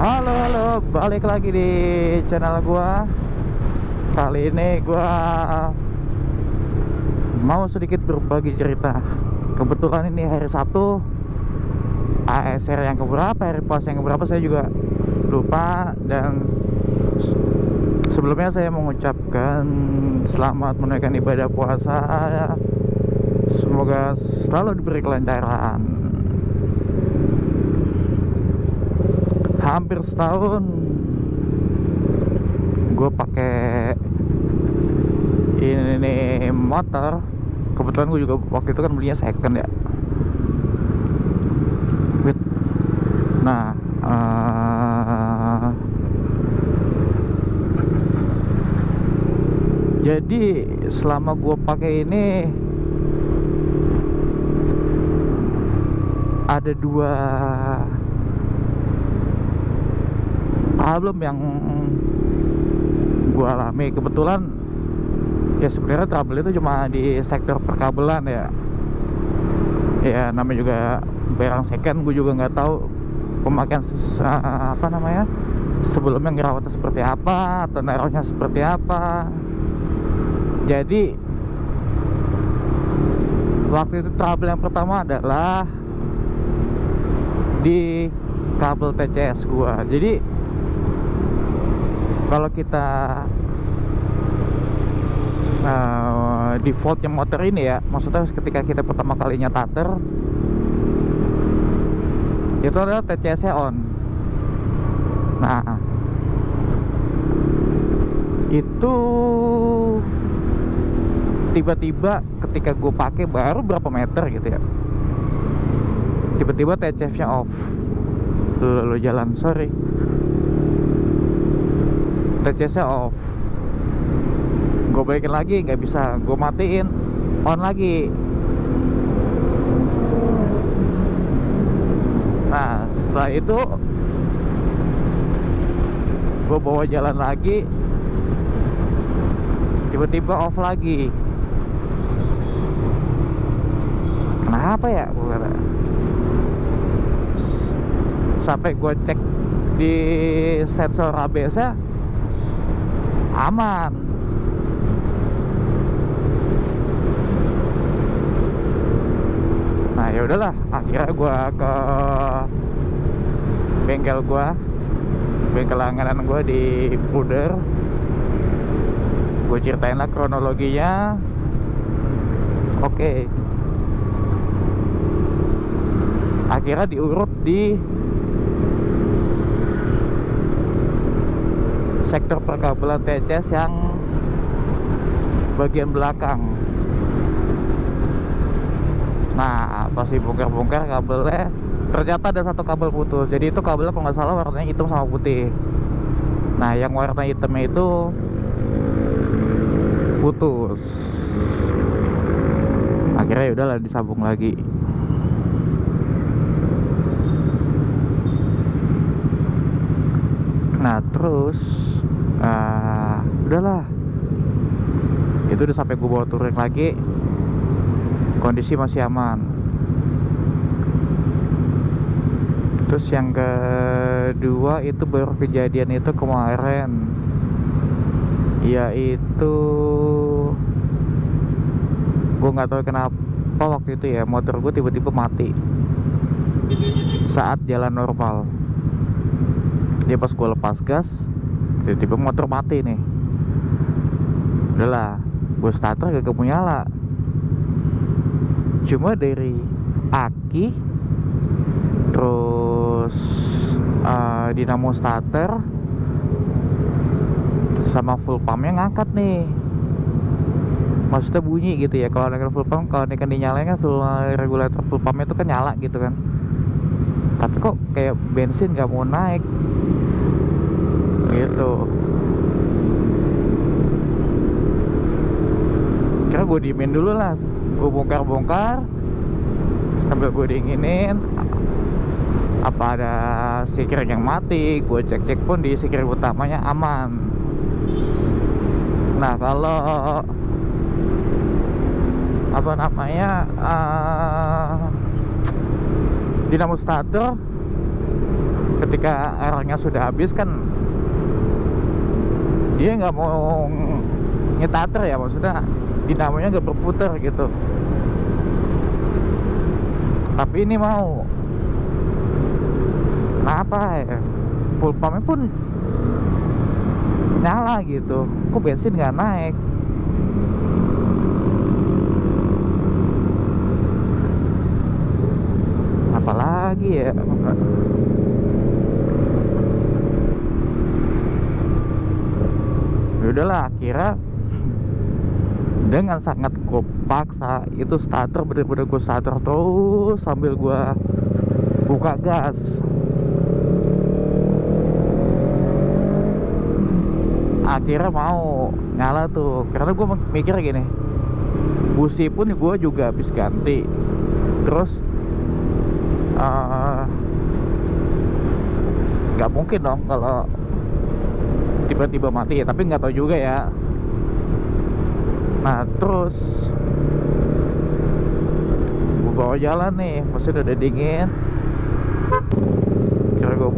Halo, balik lagi di channel gua. Kali ini gua mau sedikit berbagi cerita. Kebetulan ini hari Sabtu, ASR yang keberapa, hari puasa yang keberapa saya juga lupa. Dan sebelumnya saya mengucapkan selamat menunaikan ibadah puasa. Semoga selalu diberi kelancaran. Hampir setahun gue pakai ini motor. Kebetulan gue juga waktu itu kan belinya second ya. Nah, jadi selama gue pakai ini ada dua problem yang gue alami. Kebetulan ya sebenarnya trouble itu cuma di sektor perkabelan ya. Ya namanya juga barang second, gue juga nggak tahu pemakaian sebelumnya ngerawatnya seperti apa atau naruhnya seperti apa. Jadi waktu itu trouble yang pertama adalah di kabel TCS gua. Jadi kalau kita defaultnya motor ini ya, maksudnya ketika kita pertama kalinya starter itu adalah TCS nya on. Nah, itu tiba-tiba ketika gue pakai baru berapa meter gitu ya, tiba-tiba TCS nya off. Lo jalan, sorry, TCS nya off. Gue balikin lagi nggak bisa, gue matiin, on lagi. Nah setelah itu gue bawa jalan lagi, tiba-tiba off lagi. Kenapa ya, gue kata. Sampai gue cek di sensor ABS nya aman. Nah ya udahlah, akhirnya gue ke bengkel langganan gue di Puder. Gue ceritain lah kronologinya. Oke. Akhirnya diurut di sektor perkabelan TCS yang bagian belakang. Nah pas dibongkar-bongkar kabelnya, ternyata ada satu kabel putus. Jadi itu kabelnya kalau nggak salah warnanya hitam sama putih. Nah yang warna hitamnya itu putus. Akhirnya udahlah disambung lagi. Nah terus udahlah, itu udah sampai gue bawa touring lagi, kondisi masih aman. Terus yang kedua itu baru kejadian itu kemarin, yaitu gue nggak tahu kenapa waktu itu ya motor gue tiba-tiba mati saat jalan normal. Dia pas gue lepas gas, tiba-tiba motor mati nih. Udahlah, gue starter gak punya nyala. Cuma dari aki, terus dinamo starter sama full pumpnya ngangkat nih. Maksudnya bunyi gitu ya. Kalau dengan full pump, kalau dengan dinyalain kan full regulator full pumpnya itu kan nyala gitu kan. Tapi kok kayak bensin gak mau naik gitu. Kira gue diemin dulu lah, gue bongkar-bongkar sambil gue dinginin apa ada sekring yang mati. Gue cek-cek pun di sekring utamanya aman. Nah kalau dinamo starter ketika airnya sudah habis kan dia nggak mau ngetater ya, maksudnya dinamonya nggak berputar gitu. Tapi ini mau, kenapa ya, full pumpnya pun nyala gitu, kok bensin nggak naik. Apalagi ya, udahlah akhirnya dengan sangat gue paksa itu starter, bener-bener gue starter terus sambil gue buka gas. Akhirnya mau nyala tuh, karena gue mikir gini, busi pun gue juga habis ganti, terus nggak mungkin dong kalau tiba-tiba mati ya, tapi nggak tahu juga ya. Nah terus gue bawa jalan nih, mesin udah dingin, kira gue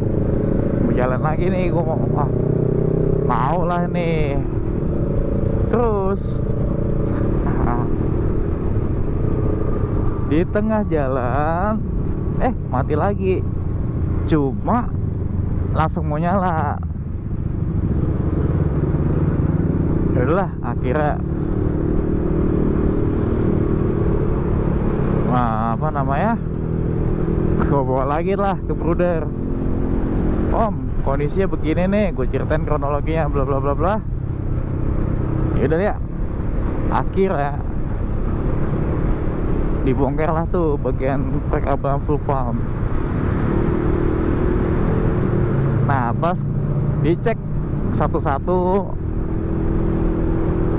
mau jalan lagi nih, gue mau lah nih. Terus di tengah jalan mati lagi, cuma langsung mau nyala. Yaudahlah akhirnya apa namanya, gue bawa lagi lah ke Bruder. Om, kondisinya begini nih, gue ceritain kronologinya bla bla bla bla. Yaudah ya, akhirnya dibongkar lah tuh bagian perkabelan full pump. Nah pas dicek satu-satu,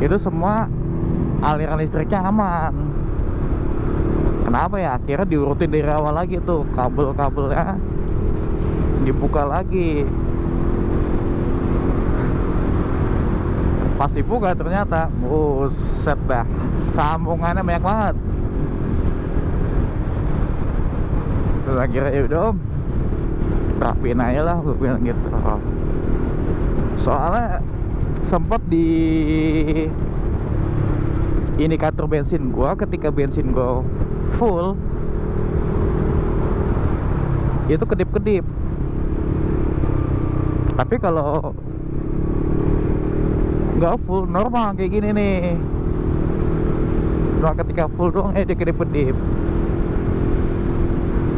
itu semua aliran listriknya aman. Kenapa ya? Akhirnya diurutin dari awal lagi tuh, kabel-kabelnya dibuka lagi. Pas dibuka ternyata buset dah, sambungannya banyak banget. Terus akhirnya yaudah om, rapiin aja lah, gue bilang gitu. Soalnya sempat di indikator bensin gua, ketika bensin gua full itu kedip-kedip. Tapi kalau nggak full normal kayak gini nih, cuma ketika full doang dia kedip-kedip.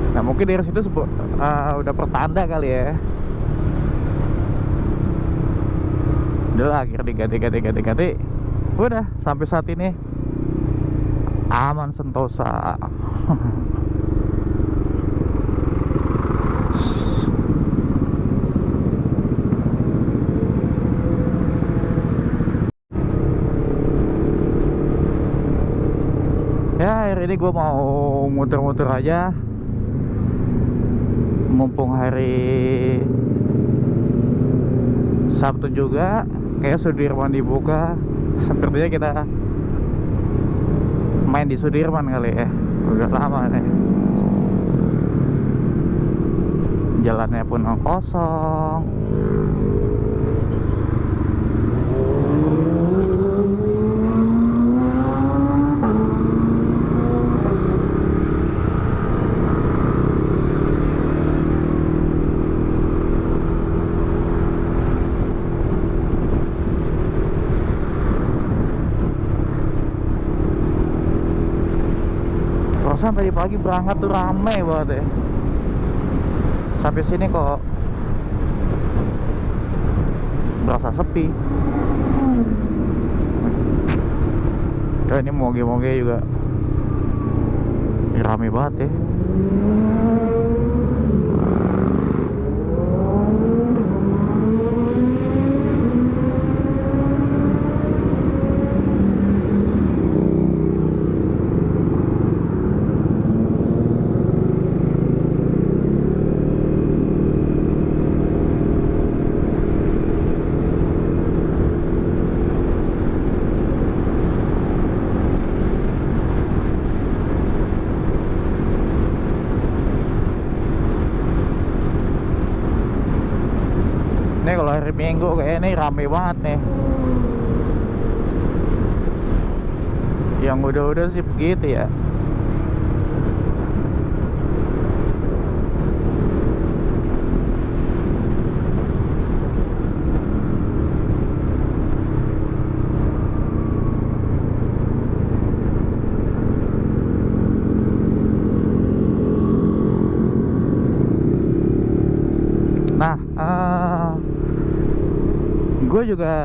Nah mungkin dari situ udah pertanda kali ya. Udah lah, akhirnya diganti. Udah sampai saat ini aman sentosa. Ya hari ini gue mau muter-muter aja, mumpung hari Sabtu juga, kayak Sudirman dibuka. Sepertinya kita main di Sudirman kali ya, udah lama nih. Jalannya pun kosong. Perasaan tadi pagi berangkat tuh rame banget ya. Sampai sini kok berasa sepi. Ini moge-moge juga ini rame banget ya. Ini kalau hari Minggu kayak ini rame banget nih. Yang udah-udah sih begitu ya. Nah, gue juga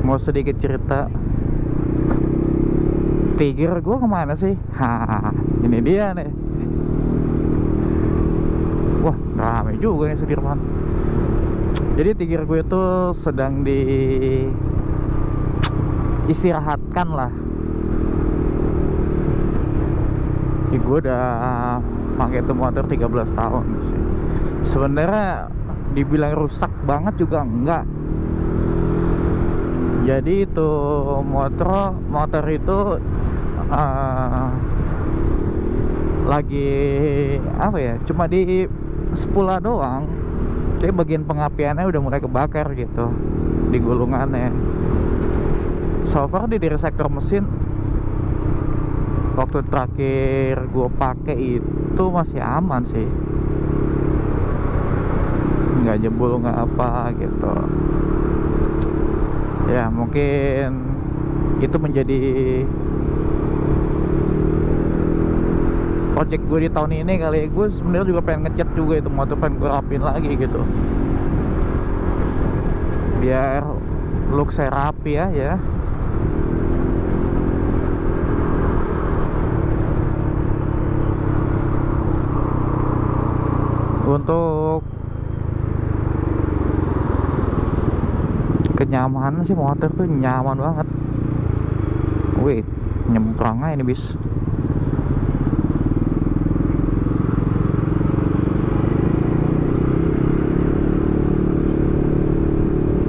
mau sedikit cerita. Tiger gue kemana sih? Ini dia nih. Wah, rame juga nih Sudirman. Jadi Tiger gue itu sedang di istirahatkan lah. Gue udah pakai itu motor 13 tahun sih. Sebenarnya dibilang rusak banget juga enggak. Jadi itu motor itu lagi apa ya, cuma di spula doang. Jadi bagian pengapiannya udah mulai kebakar gitu di gulungannya. So far dari sektor mesin, waktu terakhir gue pakai itu masih aman sih, nggak jebol nggak apa gitu ya. Mungkin itu menjadi project gue di tahun ini kali. Gue sebenarnya juga pengen ngecat juga itu motor, pengen gue rapin lagi gitu biar look saya rapi ya. Untuk kenyamanan sih motor tuh nyaman banget. Wih, nyemprang aja ini bis.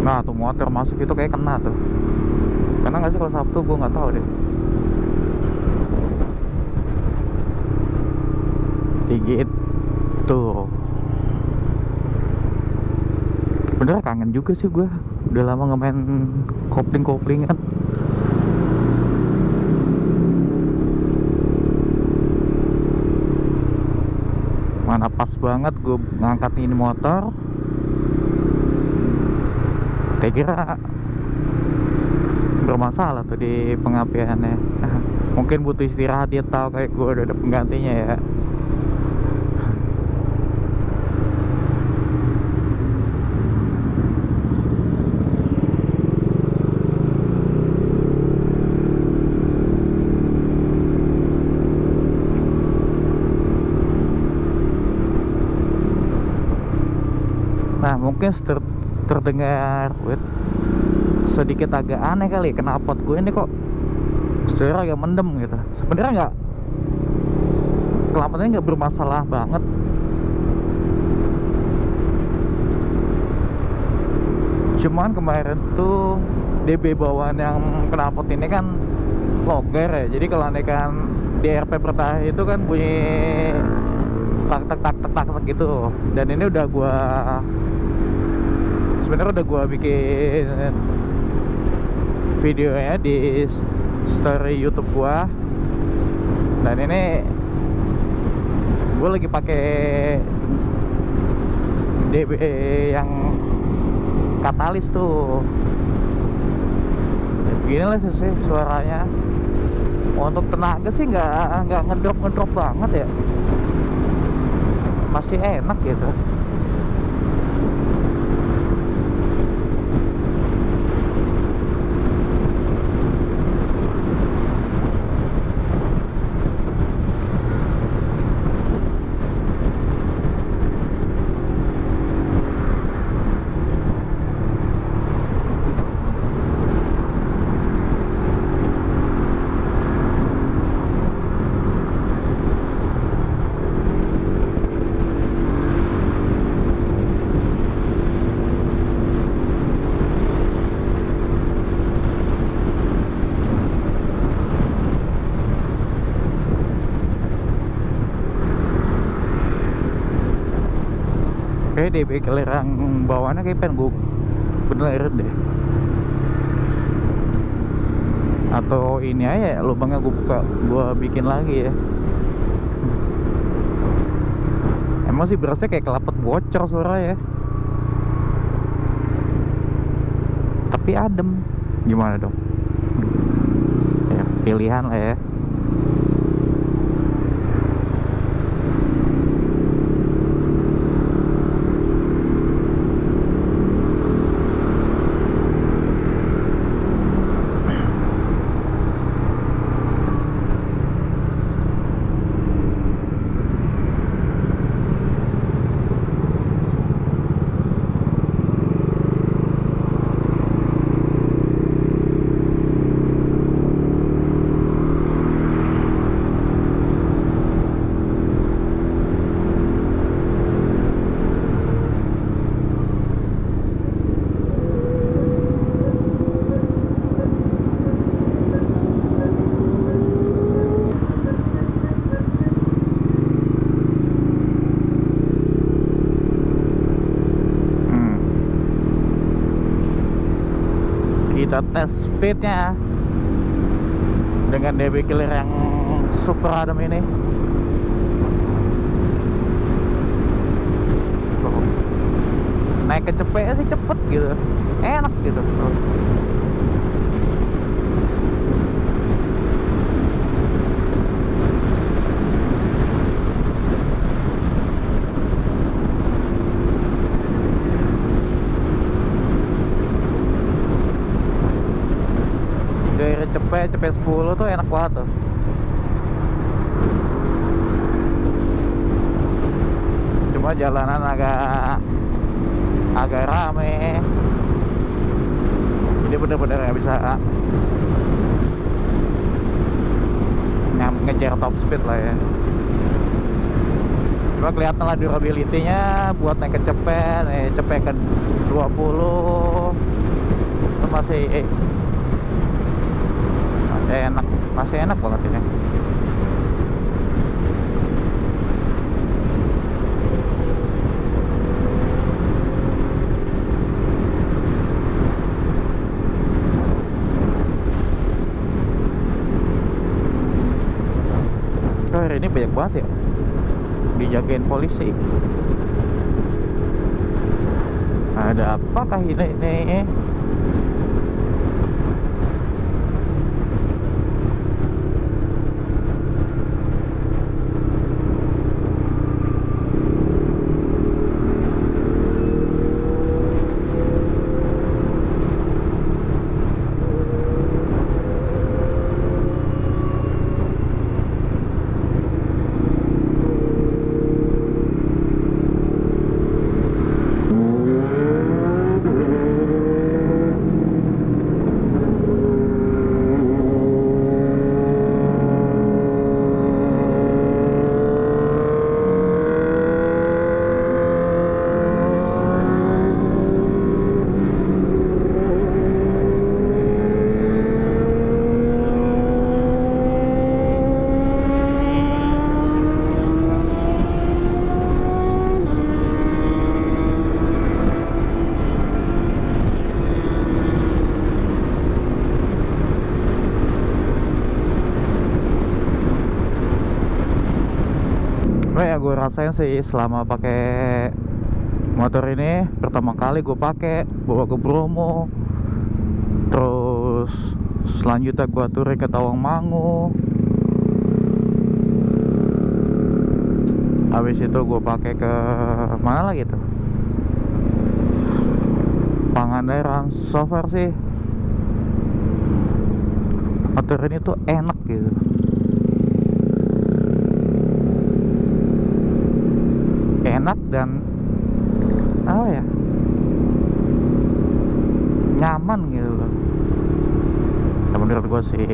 Nah tuh motor masuk itu kayak kena tuh. Kena nggak sih kalau Sabtu? Gue nggak tahu deh. Gitu. Bener kangen juga sih gue. Udah lama nggak main kopling-koplingan. Mana pas banget gue ngangkat ini motor. Saya kira bermasalah tuh di pengapiannya. Mungkin butuh istirahat, dia tahu kayak gue udah ada penggantinya ya. Nah mungkin terdengar sedikit agak aneh kali, kenapa gue ini kok setirnya agak mendem gitu. Sebenarnya nggak, kelapanya nggak bermasalah banget. Cuman kemarin tuh DB bawaan yang knalpot ini kan logger ya. Jadi kalau kan di RP pertah itu kan bunyi tak tak tak tak tak tak gitu. Dan ini udah gua sebenarnya udah gua bikin videonya di story YouTube gua. Dan ini gue lagi pakai DB yang katalis tuh. Ya, beginilah sih suaranya. Untuk tenaga sih nggak ngedrop banget ya, masih enak gitu. kayak DB killer yang bawaannya kayak pengen gue benerin deh, atau ini aja lubangnya gue buka, gue bikin lagi ya. Emang sih berasa kayak kelapet bocor suara ya, tapi adem. Gimana dong ya, pilihan lah ya. Kita tes speednya dengan DB killer yang super adem ini. Naik ke cepet sih cepet gitu, enak gitu. Cepet 10 tuh enak banget tuh. Cuma jalanan agak rame, jadi bener-bener nggak bisa ngejar top speed lah ya. Cuma kelihatan lah durability-nya buat naik kecepet, cepet ke 20 itu masih enak banget ini. Hari ini banyak banget ya dijagain polisi. Ada apakah ini? Ya gue rasain sih selama pakai motor ini, pertama kali gue pakai bawa ke Bromo, terus selanjutnya gue touring ke Tawangmangu, habis itu gue pakai ke mana lagi tuh, Pangandaran. So far sih motor ini tuh enak gitu. Enak dan apa ya, nyaman gitu loh. Ya menurut gue sih